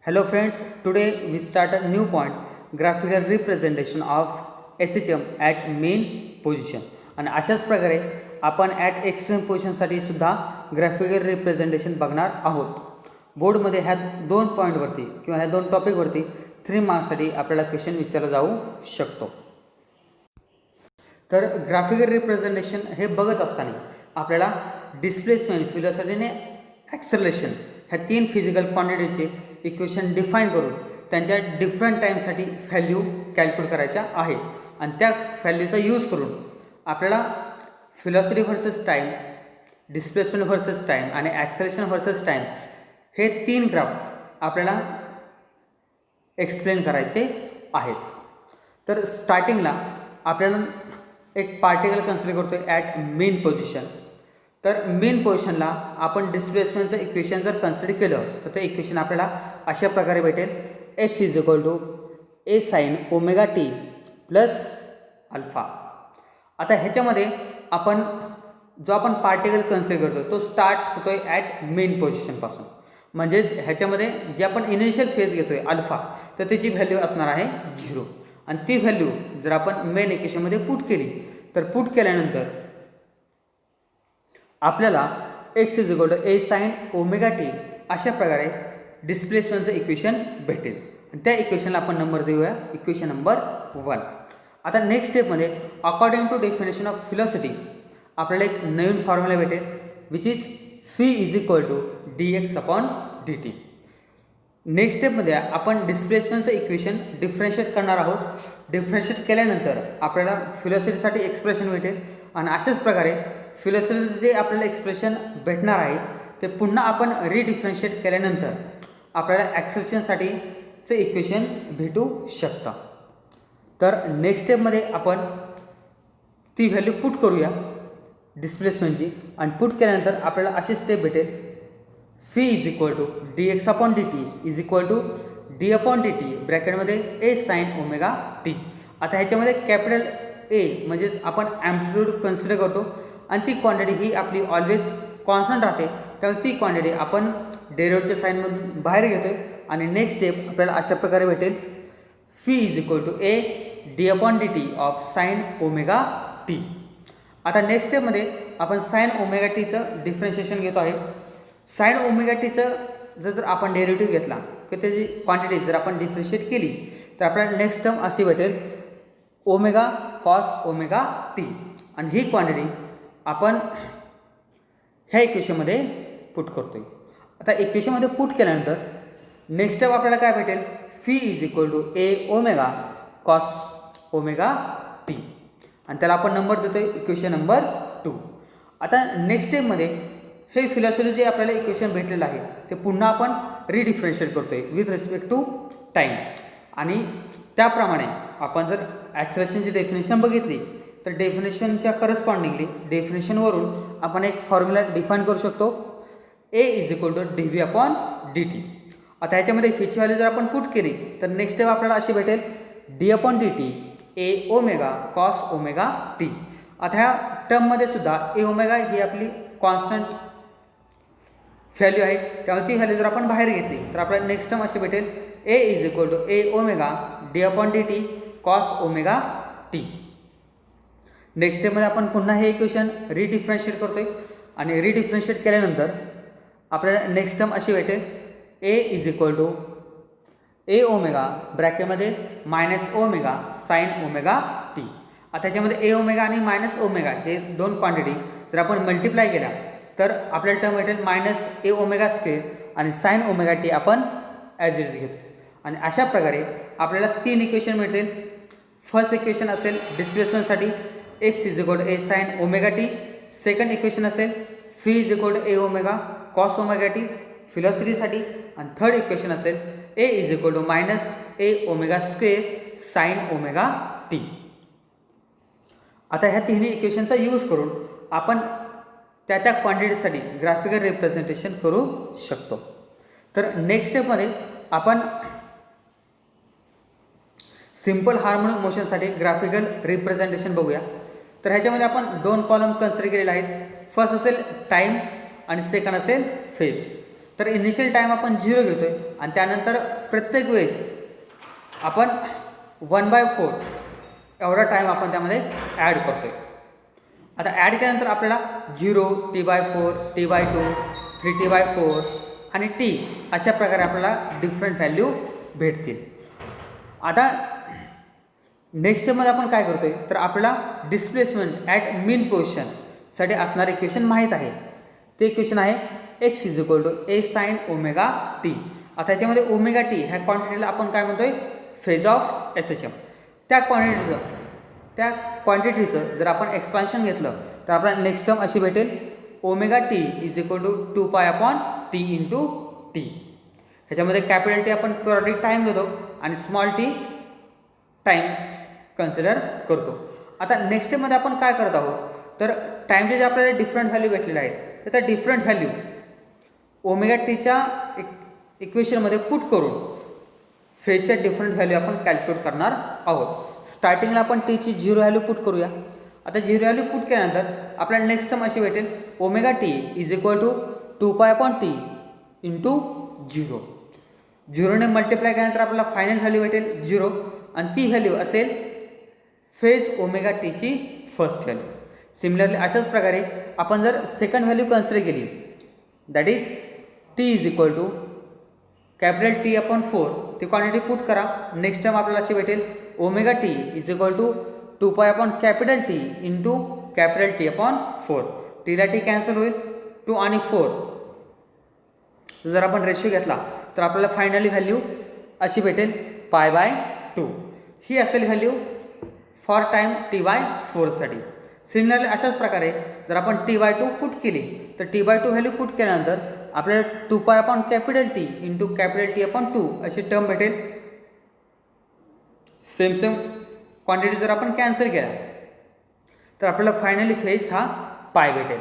Hello friends, today we start a new point, graphical representation of SHM at main position. आणि अशाच प्रकारे आपण at extreme पोझिशनसाठी सुद्धा graphical representation बघणार आहोत. बोर्डमध्ये ह्या दोन पॉईंटवरती किंवा ह्या दोन टॉपिकवरती 3 मार्क्ससाठी आपल्याला क्वेश्चन विचारला जाऊ शकतो. तर ग्राफिकल रिप्रेझेंटेशन हे बघत असताना आपल्याला डिस्प्लेसमेंट, व्हेलॉसिटी आणि ॲक्सेलरेशन ह्या 3 फिजिकल क्वांटिटीचे इक्वेशन डिफाईन करून त्यांच्या डिफरंट टाईमसाठी व्हॅल्यू कॅल्क्युलेट करायच्या आहेत. आणि त्या व्हॅल्यूचा यूज करून आपल्याला velocity versus time, displacement versus time आणि ॲक्सेलरेशन व्हर्सेस टाईम हे 3 ग्राफ आपल्याला एक्सप्लेन करायचे आहेत. तर स्टार्टिंगला आपल्याला एक पार्टिकल कन्सिडर करतो ॲट मेन पोझिशन. तर मेन पोझिशनला आपण डिस्प्लेसमेंटचं इक्वेशन जर कन्सिडर केलं तर ते इक्वेशन आपल्याला अशा प्रकारे भेटेल, x = a sin ωt plus alpha. आता ह्याच्यामध्ये आपण पार्टिकल कन्सिडर करतो तो स्टार्ट होतोय ॲट मेन पोझिशनपासून. म्हणजेच ह्याच्यामध्ये जे आपण इनिशियल फेज घेतोय अल्फा, तर त्याची व्हॅल्यू असणार आहे 0. आणि ती व्हॅल्यू जर आपण मेन इक्वेशनमध्ये पुट केली तर पुट केल्यानंतर आपल्याला x = a sin ωt अशा प्रकारे डिस्प्लेसमेंटचं इक्वेशन भेटेल. आणि त्या इक्वेशनला आपण नंबर देऊया इक्वेशन नंबर 1. आता नेक्स्ट स्टेपमध्ये according to definition of velocity आपल्याला एक नवीन फॉर्म्युला भेटेल, which is v = dx/dt. Next स्टेपमध्ये आपण डिस्प्लेसमेंटचं इक्वेशन डिफरन्शिएट करणार आहोत. डिफरन्शिएट केल्यानंतर आपल्याला व्हेलॉसिटीसाठी एक्सप्रेशन भेटेल. आणि अशाच प्रकारे व्हेलॉसिटीचं जे आपल्याला एक्सप्रेशन भेटणार आहे ते पुन्हा आपण रिडिफरन्शिएट केल्यानंतर आपल्याला ॲक्सेलरेशनसाठीचं इक्वेशन भेटू शकतं. तर नेक्स्ट स्टेपमध्ये आपण ती व्हॅल्यू पुट करूया डिस्प्लेसमेंटची. आणि पुट केल्यानंतर आपल्याला अशी स्टेप भेटेल, v = dx/dt d/dt ब्रॅकेटमध्ये a sin ωt. आता ह्याच्यामध्ये कॅपिटल A म्हणजेच आपण ॲम्प्लिट्यूड कन्सिडर करतो आणि ती क्वांटिटी ही आपली ऑलवेज कॉन्स्टंट राहते. त्यामुळे ती क्वांटिटी आपण डेरिव्हेटिव्हच्या साईनमधून बाहेर घेतोय. आणि नेक्स्ट स्टेप आपल्याला अशा प्रकारे भेटेल, v = a d/dt of sin ωt. आता नेक्स्ट स्टेपमध्ये आपण sin ωtचं डिफरन्शिएशन घेतो आहे. sin ωtचं जर आपण डेरिव्हेटिव्ह घेतला की त्याची क्वांटिटी जर आपण डिफरन्शिएट केली तर आपल्याला नेक्स्ट टर्म अशी भेटेल ओमेगा cos ωt. आणि ही क्वांटिटी आपण ह्या इक्वेशनमध्ये पुट करतोय. आता इक्वेशनमध्ये पुट केल्यानंतर नेक्स्ट स्टेप आपल्याला काय भेटेल, v = a cos ωt. आणि त्याला आपण नंबर देतोय इक्वेशन नंबर 2. आता नेक्स्ट स्टेपमध्ये हे व्हेलॉसिटी जे आपल्याला इक्वेशन भेटलेलं आहे ते पुन्हा आपण रिडिफरन्शिएट करतोय विथ रिस्पेक्ट टू टाईम. आणि त्याप्रमाणे आपण जर ॲक्सेलरेशनची डेफिनेशन बघितली तर डेफिनेशनच्या करस्पॉन्डिंगली डेफिनेशनवरून आपण एक फॉर्म्युला डिफाईन करू शकतो, a = dv/dt. आता ह्याच्यामध्ये फीची व्हॅल्यू जर आपण पुट केली तर नेक्स्ट स्टेप आपल्याला अशी भेटेल d/dt a cos ωt. आता ह्या टर्ममध्ये सुद्धा a ही आपली कॉन्स्टंट व्हॅल्यू आहे. त्यामुळे ती व्हॅल्यू जर आपण बाहेर घेतली तर आपल्याला नेक्स्ट टर्म अशी भेटेल, a = d/dt cos ωt. Next स्टेपमध्ये आपण पुन्हा हे इक्वेशन रिडिफरन्शिएट करतोय. आणि रिडिफरन्शिएट केल्यानंतर आपल्याला नेक्स्ट टर्म अशी भेटेल, a = a ब्रॅकेटमध्ये -ω sin ωt. आता त्याच्यामध्ये a आणि -ω हे दोन क्वांटिटी जर आपण मल्टिप्लाय केल्या तर आपल्याला टर्म भेटेल -a² आणि sin ωt आपण ॲज इज घेतो. आणि अशा प्रकारे आपल्याला 3 इक्वेशन मिळतील. फर्स्ट इक्वेशन असेल डिस्प्लेसमेंटसाठी x = a sin ωt. Second equation असेल v = a cos ωt व्हेलॉसिटीसाठी. आणि थर्ड इक्वेशन असेल a = -a² sin ωt. आता ह्या तिन्ही इक्वेशनचा यूज करून आपण त्या क्वांटिटीसाठी ग्राफिकल रिप्रेझेंटेशन करू शकतो. तर नेक्स्ट स्टेपमध्ये आपण सिम्पल हार्मोनिक मोशनसाठी ग्राफिकल रिप्रेझेंटेशन बघूया. तर ह्याच्यामध्ये आपण 2 कॉलम कन्सिडर केलेले आहेत. फर्स्ट असेल टाईम आणि सेकंड असेल फेज. तर इनिशियल टाईम आपण 0 घेतो आहे आणि त्यानंतर प्रत्येक वेळेस आपण 1/4 एवढा टाईम आपण त्यामध्ये ॲड करतो आहे. आता ॲड केल्यानंतर आपल्याला 0, T/4, T/2, 3T/4 आणि T अशा प्रकारे आपल्याला डिफरंट व्हॅल्यू भेटतील. आता नेक्स्ट स्टेपमध्ये आपण काय करतो आहे तर आपल्याला डिस्प्लेसमेंट ॲट मीन पोझिशनसाठी असणारं इक्वेशन माहीत आहे. ते इक्वेशन आहे x = a sin ωt. आता याच्यामध्ये ωt ह्या क्वांटिटीला आपण काय म्हणतोय फेज ऑफ SHM. त्या क्वांटिटीचं जर आपण एक्सपान्शन घेतलं तर आपल्याला नेक्स्ट टर्म अशी भेटेल ωt = 2π/t × t. ह्याच्यामध्ये कॅपिटल T आपण पिरियॉडिक टाईम घेतो आणि स्मॉल t टाईम कन्सिडर करतो. आता नेक्स्ट स्टेपमध्ये आपण काय करत आहोत तर टाईमचे जे आपल्याला डिफरंट व्हॅल्यू भेटलेले आहेत तर त्या डिफरंट व्हॅल्यू ωtच्या इक्वेशनमध्ये पुट करून फेजच्या डिफरंट व्हॅल्यू आपण कॅल्क्युलेट करणार आहोत. स्टार्टिंगला आपण टीची 0 व्हॅल्यू पुट करूया. आता 0 व्हॅल्यू पुट केल्यानंतर आपल्याला नेक्स्ट टर्म अशी भेटेल ωt = 2π/t × 0. 0ने मल्टिप्लाय केल्यानंतर आपल्याला फायनल व्हॅल्यू भेटेल 0 आणि ती व्हॅल्यू असेल फेज ωtची फर्स्ट व्हॅल्यू. सिमिलरली अशाच प्रकारे आपण जर सेकंड व्हॅल्यू कन्सिडर केली दॅट इज T = T/4 ती क्वांटिटी पुट करा. नेक्स्ट टर्म आपल्याला अशी भेटेल ωt = 2π/T × T/4. टीला टी कॅन्सल होईल 2 आणि 4 जर आपण रेशिओ घेतला तर आपल्याला फायनली व्हॅल्यू अशी भेटेल π/2. ही असेल व्हॅल्यू फॉर टाईम T/4साठी. सिमिलरली अशाच प्रकारे जर आपण T/2 पुट केली तर T/2 व्हॅल्यू पुट केल्यानंतर आपल्याला 2π/T × T/2 अशी टर्म भेटेल. सेम क्वांटिटी जर आपण कॅन्सल केला तर आपल्याला फायनली फेज हा पाय भेटेल.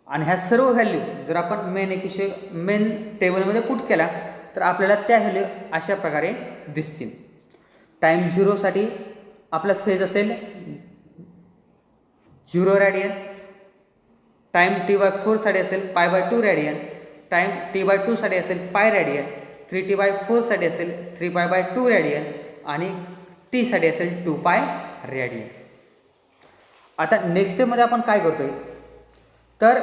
आणि ह्या सर्व व्हॅल्यू जर आपण मेन टेबलमध्ये पुट केला तर आपल्याला त्या व्हॅल्यू अशा प्रकारे दिसतील. टाईम 0साठी आपला फेज असेल 0 रॅडियन. टाईम T/4साठी असेल π/2 रॅडियन. टाईम T/2साठी असेल π रॅडियन. 3T/4साठी असेल 3π/2 रॅडियन आणि Tसाठी असेल 2π रॅडियन. आता नेक्स्ट स्टेपमध्ये आपण काय करतोय तर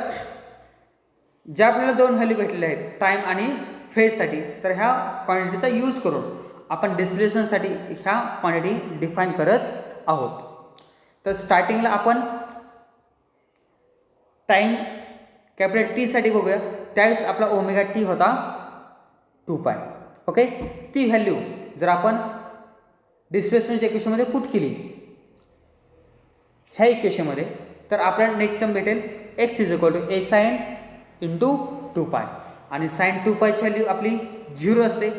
ज्या आपल्याला दोन व्हॅल्यू भेटलेले आहेत टाईम आणि फेजसाठी तर ह्या क्वांटिटीचा यूज करून आपण डिस्प्लेसमेंटसाठी ह्या क्वांटिटी डिफाईन करत आहोत. तर स्टार्टिंगला आपण टाईम कॅपिटल Tसाठी बघूया. त्यावेळेस आपला ωt होता 2π. ओके. ती व्हॅल्यू जर आपण डिस्प्लेसमेंटच्या इक्वेशनमध्ये पुट केली ह्या इक्वेशनमध्ये तर आपल्याला नेक्स्ट टर्म भेटेल x = a sin × 2π. आणि sin 2πची व्हॅल्यू आपली 0 असते.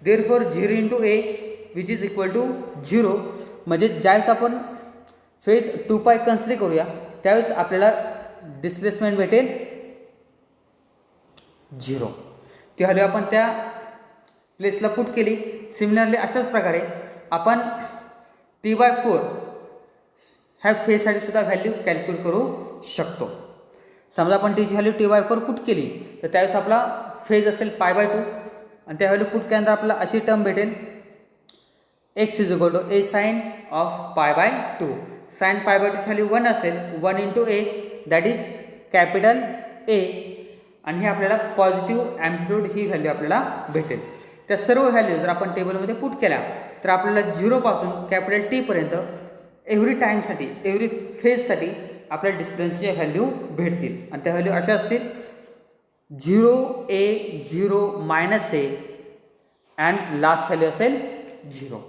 Therefore 0 × a which is equal to 0. म्हणजे ज्यावेळेस आपण फेज 2π कन्सिडर करूया त्यावेळेस आपल्याला डिस्प्लेसमेंट भेटेल 0. ती व्हॅल्यू आपण त्या प्लेसला पुट केली. सिमिलरली अशाच प्रकारे आपण T/4 ह्या फेजसाठी सुद्धा व्हॅल्यू कॅल्क्युलेट करू शकतो. समजा आपण टीची व्हॅल्यू T/4 पुट केली तर त्यावेळेस आपला फेज असेल π/2 आणि त्या व्हॅल्यू पुट केल्यानंतर आपल्याला अशी टर्म भेटेल x = a sin π/2. sin π/2ची value 1 असेल 1 × a that is capital A आणि हे आपल्याला पॉझिटिव्ह ॲम्प्लिट्यूड ही व्हॅल्यू आपल्याला भेटेल. त्या सर्व व्हॅल्यू जर आपण टेबलमध्ये पुट केल्या तर आपल्याला 0 पासून कॅपिटल T पर्यंत एव्हरी टाईमसाठी एव्हरी फेजसाठी आपल्या डिस्प्लेसच्या व्हॅल्यू भेटतील. आणि त्या व्हॅल्यू अशा असतील 0 a 0 -a and last value असेल 0.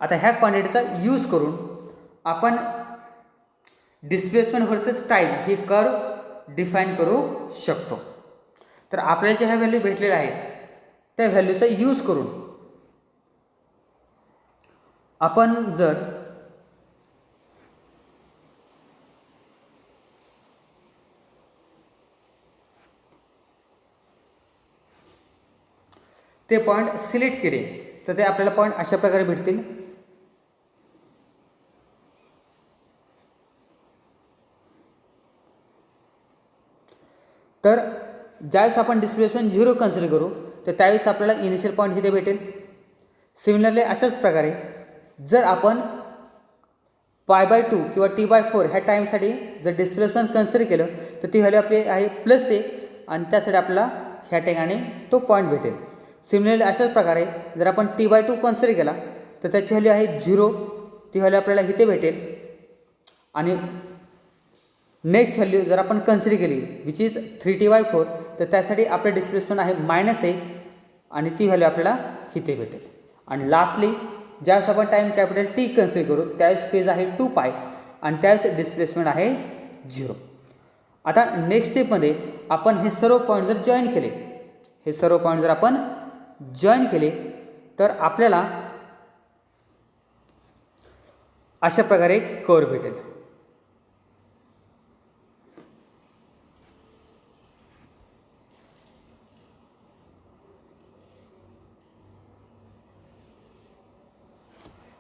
आता ह्या क्वांटिटीचा यूज करून आपण डिस्प्लेसमेंट व्हर्सेस टाईम ही कर्व डिफाईन करू शकतो. तर आपल्याला ज्या ह्या व्हॅल्यू भेटलेल्या आहेत त्या व्हॅल्यूचा यूज करून आपण जर ते पॉईंट सिलेक्ट केले तर ते आपल्याला पॉईंट अशा प्रकारे भेटतील. तर ज्यावेळेस आपण डिस्प्लेसमेंट 0 कन्सिडर करू तर त्यावेळेस आपल्याला इनिशियल पॉईंट इथे भेटेल. सिमिलरली अशाच प्रकारे जर आपण π/2 किंवा T/4 ह्या टाईमसाठी जर डिस्प्लेसमेंट कन्सिडर केलं तर ती व्हॅल्यू आपली आहे +a आणि त्यासाठी आपल्याला ह्या ठिकाणी तो पॉईंट भेटेल. सिमिलरली अशाच प्रकारे जर आपण T/2 कन्सिडर केला तर त्याची व्हॅल्यू आहे 0, ती व्हॅल्यू आपल्याला इथे भेटेल. आणि नेक्स्ट व्हॅल्यू जर आपण कन्सिडर केली विच इज 3T/4 तर त्यासाठी आपलं डिस्प्लेसमेंट आहे -a आणि ती व्हॅल्यू आपल्याला इथे भेटेल. आणि लास्टली ज्यावेळेस आपण टाईम कॅपिटल T कन्सिडर करू त्यावेळेस फेज आहे 2π आणि त्यावेळेस डिस्प्लेसमेंट आहे 0. आता नेक्स्ट स्टेपमध्ये आपण हे सर्व पॉईंट जर जॉईन केले, हे सर्व पॉईंट जर आपण जॉईन केले तर आपल्याला अशा प्रकारे कर्व भेटेल.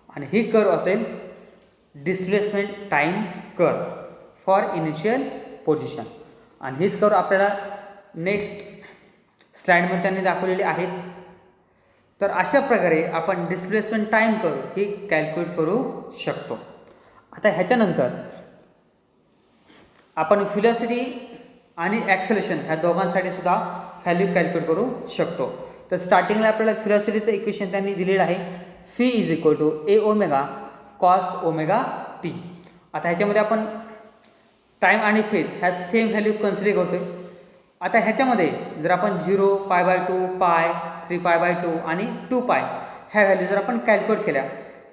आणि ही कर्व असेल displacement time curve for initial position. आणि हीच कर्व आपल्याला नेक्स्ट स्लाइडमध्ये त्यांनी दाखवलेली आहेच. तर अशा प्रकारे आपण डिस्प्लेसमेंट टाईम कर्व ही कॅल्क्युलेट करू शकतो. आता ह्याच्यानंतर आपण व्हेलॉसिटी आणि ॲक्सेलरेशन ह्या दोघांसाठी सुद्धा व्हॅल्यू कॅल्क्युलेट करू शकतो. तर स्टार्टिंगला आपल्याला व्हेलॉसिटीचं इक्वेशन त्यांनी दिलेलं आहे φ = a cos ωt. आता ह्याच्यामध्ये आपण टाईम आणि फेज ह्या सेम व्हॅल्यू कन्सिडर करतोय. आता ह्याच्यामध्ये जर आपण 0, π/2, π, 3π/2 आणि 2π ह्या व्हॅल्यू जर आपण कॅल्क्युलेट केल्या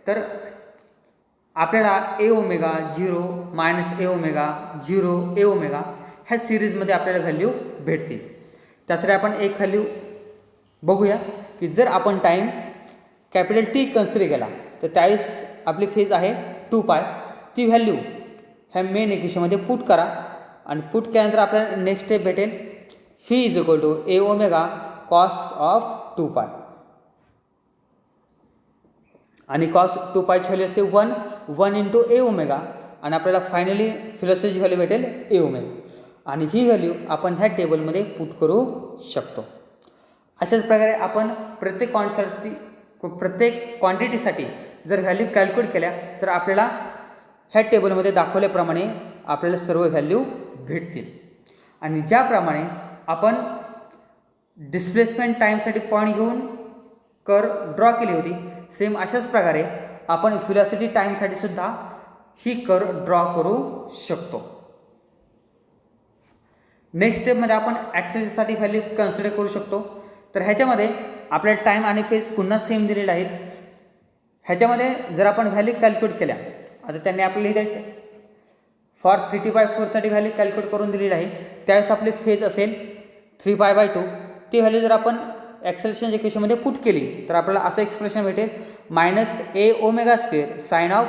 तर आपल्याला aω 0 -aω 0 aω ह्या सिरीजमध्ये आपल्याला व्हॅल्यू भेटतील. त्यासाठी आपण एक व्हॅल्यू बघूया की जर आपण टाईम कॅपिटल T कन्सिडर केला तर त्यावेळेस आपली फेज आहे 2π. ती व्हॅल्यू ह्या मेन इक्वेशनमध्ये पुट करा आणि पुट केल्यानंतर आपल्याला नेक्स्ट स्टेप भेटेल φ = aω cos of 2π आणि cos 2π ची व्हॅल्यू असते 1 × aω आणि आपल्याला फायनली व्हेलॉसिटीची व्हॅल्यू भेटेल aω. आणि ही व्हॅल्यू आपण ह्या टेबलमध्ये पुट करू शकतो. अशाच प्रकारे आपण प्रत्येक क्वांटिटीसाठी जर व्हॅल्यू कॅल्क्युलेट केल्या तर आपल्याला ह्या टेबलमध्ये दाखवल्याप्रमाणे आपल्याला सर्व व्हॅल्यू भेटतील. आणि ज्याप्रमाणे आपण डिस्प्लेसमेंट टाईमसाठी पॉईंट घेऊन कर्व ड्रॉ केली होती सेम अशाच प्रकारे आपण व्हेलॉसिटी टाईमसाठी सुद्धा ही कर्व ड्रॉ करू शकतो. नेक्स्ट स्टेपमध्ये आपण ॲक्सेलरेशनसाठी व्हॅल्यू कन्सिडर करू शकतो. तर ह्याच्यामध्ये आपल्याला टाईम आणि फेज पुन्हा सेम दिलेले आहेत. ह्याच्यामध्ये जर आपण व्हॅल्यू कॅल्क्युलेट केल्या आता त्यांनी आपल्याला इथे फॉर 3T/4 साठी व्हॅल्यू कॅल्क्युलेट करून दिलेली आहे. त्यावेळेस आपली फेज असेल 3π/2. ती व्हॅल्यू जर आपण ॲक्सेलरेशन इक्वेशनमध्ये पुट केली तर आपल्याला असं एक्सप्रेशन भेटेल -aω² साइन ऑफ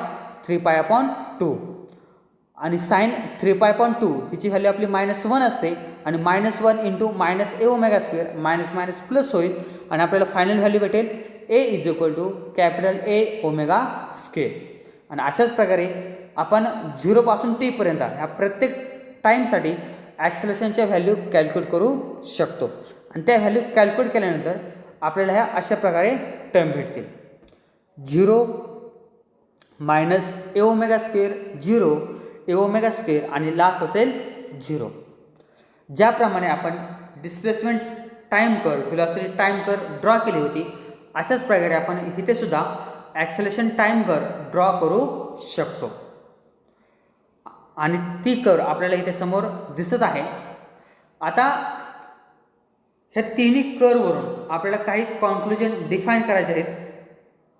3π/2 आणि साइन 3π/2 हिची व्हॅल्यू आपली -1 असते आणि -1 × -aω², प्लस होईल आणि आपल्याला फायनल व्हॅल्यू भेटेल a = AAω². आणि अशाच प्रकारे आपण 0 पासून T पर्यंत ह्या प्रत्येक टाईमसाठी ॲक्सेलरेशनच्या व्हॅल्यू कॅल्क्युलेट करू शकतो. आणि त्या व्हॅल्यू कॅल्क्युलेट केल्यानंतर आपल्याला ह्या अशा प्रकारे टर्म भेटतील 0 -aω², 0 aω² आणि लास्ट असेल 0. ज्याप्रमाणे आपण displacement time curve velocity time curve draw केली होती अशाच प्रकारे आपण इथे सुद्धा ॲक्सेलरेशन टाईम कर्व ड्रॉ करू शकतो. आणि ती कर्व आपल्याला इथे समोर दिसत आहे. आता ह्या तिन्ही कर्ववरून आपल्याला काही कॉन्क्लुजन डिफाईन करायचे आहेत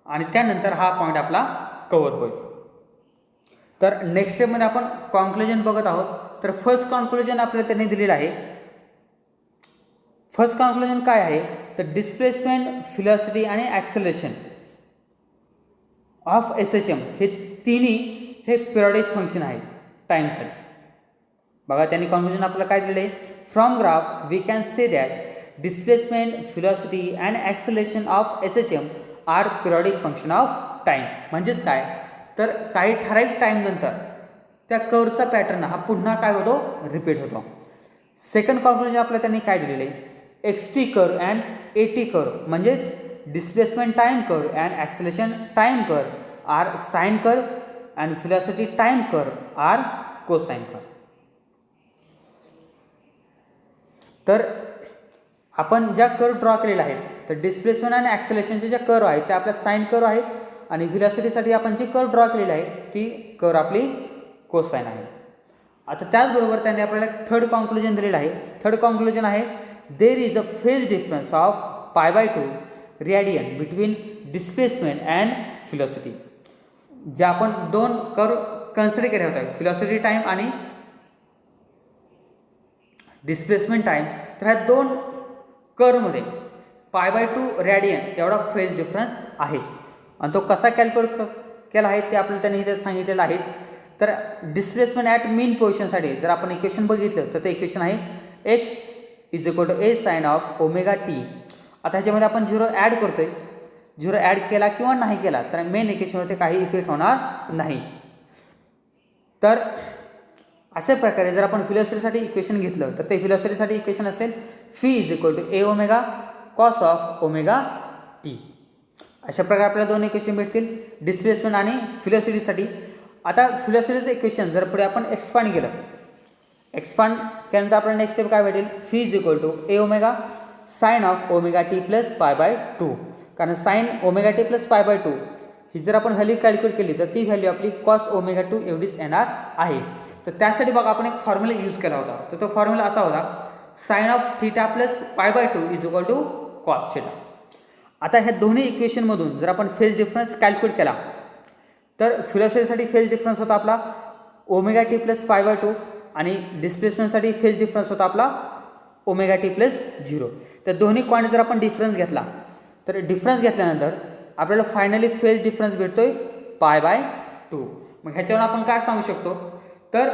आणि त्यानंतर हा पॉईंट आपला कव्हर होईल. तर नेक्स्ट स्टेपमध्ये आपण कॉन्क्लुजन बघत आहोत. तर फर्स्ट कॉन्क्लुजन आपल्याला त्यांनी दिलेलं आहे. फर्स्ट कॉन्क्लुजन काय आहे तर डिस्प्लेसमेंट व्हेलॉसिटी आणि ॲक्सेलरेशन ऑफ SHM हे तिन्ही हे पिरियॉडिक फंक्शन आहे टाईमसाठी. बघा त्यांनी कॉन्क्लुजन आपल्याला काय दिलेलं आहे from graph we can say that displacement velocity and acceleration of SHM are periodic function of time. म्हणजेच काय तर काही ठराविक टाईमनंतर त्या कर्वचा पॅटर्न हा पुन्हा काय होतो रिपीट होतो. सेकंड कॉन्क्लुजन आपल्याला त्यांनी काय दिलेलं आहे, X T curve and A T curve म्हणजेच displacement time curve and acceleration time curve are sine curve and velocity time curve are cosine curve. तर आपण ज्या कर्व ड्रॉ केलेल्या आहेत तर डिस्प्लेसमेंट आणि ॲक्सेलरेशनचे ज्या कर्व आहेत त्या आपल्या साइन कर्व आहेत आणि व्हेलॉसिटीसाठी आपण जी कर्व ड्रॉ केलेली आहे ती कर्व आपली कोसाइन आहे. आता त्याचबरोबर त्यांनी आपल्याला थर्ड कॉन्क्लुजन दिलेलं आहे. थर्ड कॉन्क्लुजन आहे there is a phase difference of π/2 radian between displacement and velocity. जे आपण दोन कर्व कन्सिडर केले होते व्हेलॉसिटी टाईम आणि डिस्प्लेसमेंट टाईम, तर ह्या दोन कर्वमध्ये π/2 रेडियन एवढा फेज डिफरन्स आहे आणि तो कसा कॅल्क्युलेट केला आहे ते आपल्याला त्यांनी इथे सांगितलेलं आहेच. तर डिस्प्लेसमेंट ॲट मीन पोझिशनसाठी जर आपण इक्वेशन बघितलं तर ते इक्वेशन आहे x = a sin of omega T. आता ह्याच्यामध्ये आपण 0 ॲड करतोय, 0 ॲड केला किंवा नाही केला तर मेन इक्वेशनवरती काही इफेक्ट होणार नाही. तर अशा प्रकारे जर आपण व्हेलॉसिटीसाठी इक्वेशन घेतलं तर ते व्हेलॉसिटीसाठी इक्वेशन असेल phi = a omega cos of omega T. अशा प्रकारे आपल्याला दोन इक्वेशन भेटतील डिस्प्लेसमेंट आणि व्हेलॉसिटीसाठी. आता व्हेलॉसिटीचं इक्वेशन जर पुढे आपण एक्सपांड केलं, एक्सपांड केल्यानंतर आपल्याला नेक्स्ट स्टेप काय भेटेल, phi = a omega sine of omega T plus π/2. कारण साइन ओमेगा टी प्लस π/2 ही जर आपण व्हॅल्यू कॅल्क्युलेट केली तर ती व्हॅल्यू आपली cos ओमेगा 2 एवढीच येणार आहे. तर त्यासाठी बघा आपण एक फॉर्म्युला यूज केला होता. तर तो फॉर्म्युला असा होता sine of theta plus π/2 = cos theta. आता ह्या दोन्ही इक्वेशनमधून जर आपण फेज डिफरन्स कॅल्क्युलेट केला तर व्हेलॉसिटीसाठी फेज डिफरन्स होता आपला ओमेगा टी प्लस π/2 आणि डिस्प्लेसमेंटसाठी फेज डिफरन्स होता आपला ओमेगा टी प्लस 0. तर दोन्ही क्वांटिटी जर आपण डिफरन्स घेतला तर डिफरन्स घेतल्यानंतर आपल्याला फायनली फेज डिफरन्स भेटतोय π/2. मग ह्याच्यावर आपण काय सांगू शकतो तर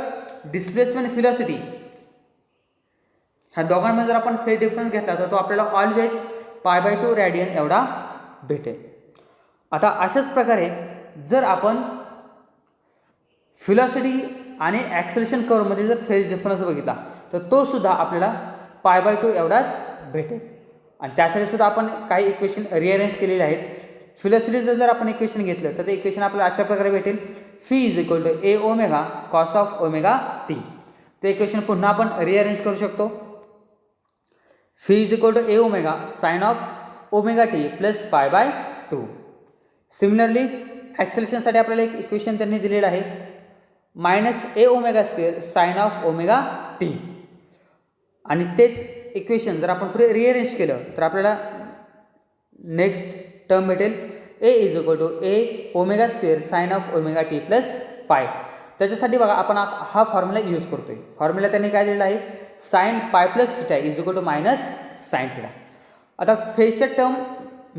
डिस्प्लेसमेंट व्हेलॉसिटी ह्या दोघांमध्ये जर आपण फेज डिफरन्स घेतला तर तो आपल्याला ऑलवेज π/2 रेडियन एवढा भेटेल. आता अशाच प्रकारे जर आपण व्हेलॉसिटी आणि ॲक्सेलरेशन कर्वमध्ये जर फेज डिफरन्स बघितला तर तो सुद्धा आपल्याला π/2 एवढाच भेटेल. आणि त्यासाठी सुद्धा आपण काही इक्वेशन रिअरेंज केलेले आहेत. व्हेलॉसिटीचं जर आपण इक्वेशन घेतलं तर ते इक्वेशन आपल्याला अशा प्रकारे भेटेल phi = a omega cos of omega T. ते इक्वेशन पुन्हा आपण रिअरेंज करू शकतो. phi = a omega sine of omega T plus π/2. Similarly ॲक्सेलरेशनसाठी आपल्याला एक इक्वेशन त्यांनी दिलेलं आहे -a omega square sine of omega T. आणि तेच इक्वेशन जर आपण पुढे रिअरेंज केलं तर आपल्याला नेक्स्ट टर्म भेटेल a = a omega square sine of omega T plus पाय. त्याच्यासाठी बघा आपण हा फॉर्म्युला यूज करतोय. फॉर्म्युला त्यांनी काय दिलेला आहे साइन पाय प्लस थीटा = -sin थीटा. आता फेजच्या टर्म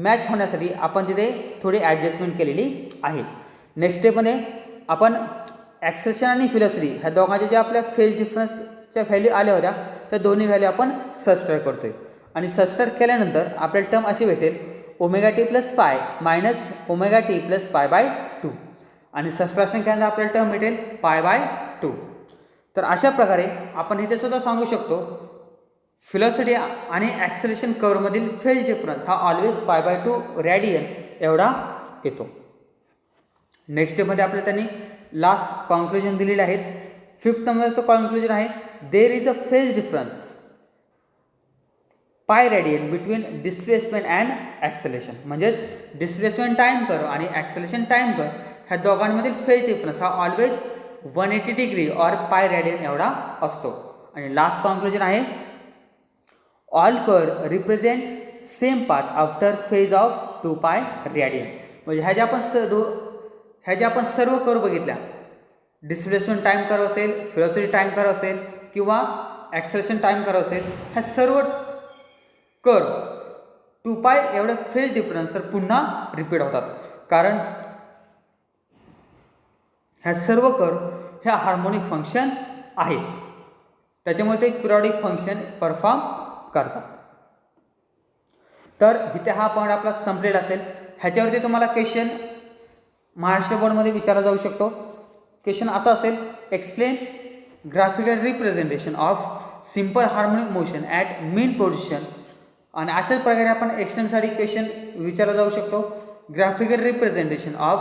मॅच होण्यासाठी आपण तिथे थोडी ॲडजस्टमेंट केलेली आहे. नेक्स्ट स्टेपमध्ये आपण ॲक्सेलरेशन आणि व्हेलॉसिटी ह्या दोघांच्या ज्या आपल्या फेज डिफरन्सच्या व्हॅल्यू आल्या होत्या त्या दोन्ही व्हॅल्यू आपण सबस्ट्रॅक्ट करतोय. आणि सबस्ट्रॅक्ट केल्यानंतर आपल्याला टर्म अशी भेटेल omega T plus pi minus omega T plus π/2. आणि सबस्ट्रॅक्शन केल्यानंतर आपल्याला टर्म भेटेल π/2. तर अशा प्रकारे आपण इथे सुद्धा सांगू शकतो व्हेलॉसिटी आणि ॲक्सेलरेशन कर्वमधील फेज डिफरन्स हा ऑलवेज π/2 रेडियन एवढा येतो. नेक्स्ट स्टेपमध्ये आपल्याला त्यांनी लास्ट कॉन्क्लुजन दिलेले आहेत. 5th नंबरचं कॉन्क्लुजन आहे there is a phase difference pi radian between displacement and acceleration. म्हणजेच डिस्प्लेसमेंट टाईम कर्व आणि ॲक्सेलरेशन टाईम कर्व ह्या दोघांमधील फेज डिफरन्स हा ऑलवेज 180 डिग्री और पाय रेडियन एवढा असतो. आणि लास्ट कॉन्क्लुजन आहे all curve represent same path after phase of 2π radian. म्हणजे ह्या आपण सर्व कर्व बघितल्या डिस्प्लेसमेंट टाईम कर्व असेल, व्हेलॉसिटी टाईम कर्व असेल किंवा ॲक्सेलरेशन टाईम कर्व असेल, ह्या सर्व कर्व 2π एवढे फेज डिफरन्स तर पुन्हा रिपीट होतात. कारण ह्या सर्व कर्व ह्या हार्मोनिक फंक्शन आहेत, त्याच्यामुळे ते पिरियॉडिक फंक्शन परफॉर्म करतात. तर इथे हा पॉईंट आपला संपलेला असेल. ह्याच्यावरती तुम्हाला क्वेश्चन महाराष्ट्र बोर्डमध्ये विचारला जाऊ शकतो. क्वेश्चन असा असेल explain graphical representation of simple harmonic motion at mean position. आणि अशाच प्रकारे आपण एक्स्ट्रीमसाठी क्वेश्चन विचारला जाऊ शकतो. Graphical representation of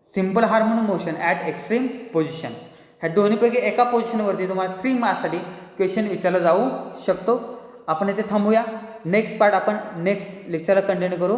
simple harmonic motion at extreme position. ह्या दोन्हीपैकी एका पोझिशनवरती तुम्हाला 3 मार्क्ससाठी क्वेश्चन विचारला जाऊ शकतो. आपण इथे थांबूया. नेक्स्ट पार्ट आपण नेक्स्ट लेक्चरला कंटिन्यू करू.